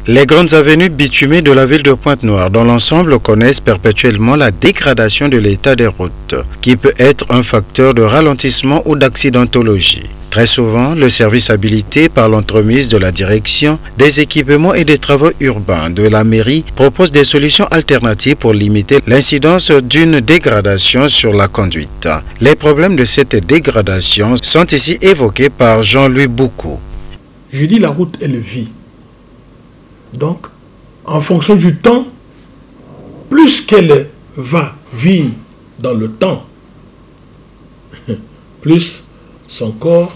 Les grandes avenues bitumées de la ville de Pointe-Noire dans l'ensemble connaissent perpétuellement la dégradation de l'état des routes, qui peut être un facteur de ralentissement ou d'accidentologie. Très souvent, le service habilité par l'entremise de la direction des équipements et des travaux urbains de la mairie propose des solutions alternatives pour limiter l'incidence d'une dégradation sur la conduite. Les problèmes de cette dégradation sont ici évoqués par Jean-Louis Boukou. Je dis la route, elle vit. Donc, en fonction du temps, plus qu'elle va vivre dans le temps, plus son corps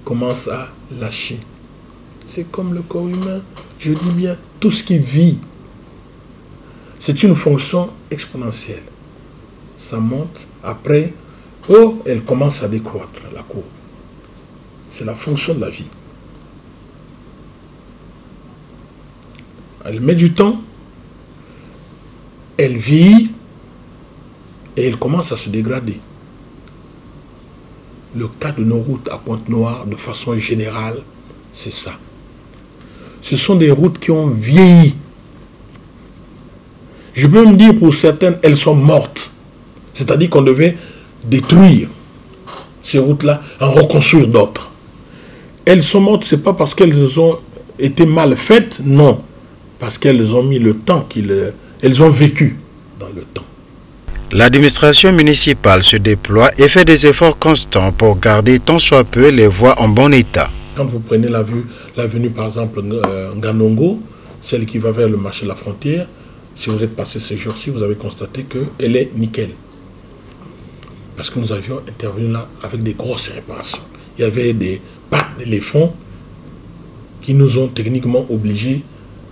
commence à lâcher. C'est comme le corps humain, je dis bien, tout ce qui vit, c'est une fonction exponentielle. Ça monte, après, elle commence à décroître, la courbe. C'est la fonction de la vie. Elle met du temps, elle vit et elle commence à se dégrader. Le cas de nos routes à Pointe-Noire, de façon générale, c'est ça. Ce sont des routes qui ont vieilli. Je peux me dire pour certaines, elles sont mortes. C'est-à-dire qu'on devait détruire ces routes-là, en reconstruire d'autres. Elles sont mortes, ce n'est pas parce qu'elles ont été mal faites, non. Parce qu'elles ont mis le temps, elles ont vécu dans le temps. L'administration municipale se déploie et fait des efforts constants pour garder tant soit peu les voies en bon état. Quand vous prenez l'avenue par exemple Nganongo, celle qui va vers le marché de la frontière, si vous êtes passé ces jours-ci, vous avez constaté qu'elle est nickel. Parce que nous avions intervenu là avec des grosses réparations. Il y avait des pattes d'éléphant qui nous ont techniquement obligés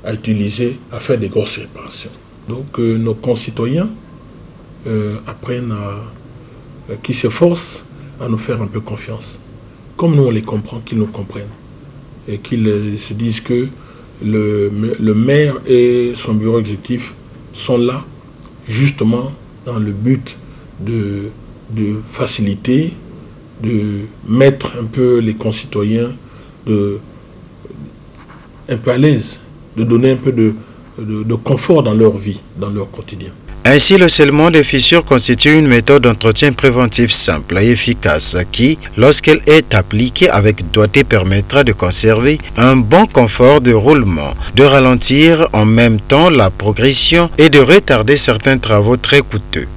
à utiliser, à faire des grosses réparations. Donc nos concitoyens apprennent qui s'efforcent à nous faire un peu confiance. Comme nous on les comprend, qu'ils nous comprennent. Et qu'ils se disent que le maire et son bureau exécutif sont là justement dans le but de faciliter, de mettre un peu les concitoyens un peu à l'aise, de donner un peu de confort dans leur vie, dans leur quotidien. Ainsi, le scellement des fissures constitue une méthode d'entretien préventif simple et efficace qui, lorsqu'elle est appliquée avec doigté, permettra de conserver un bon confort de roulement, de ralentir en même temps la progression et de retarder certains travaux très coûteux.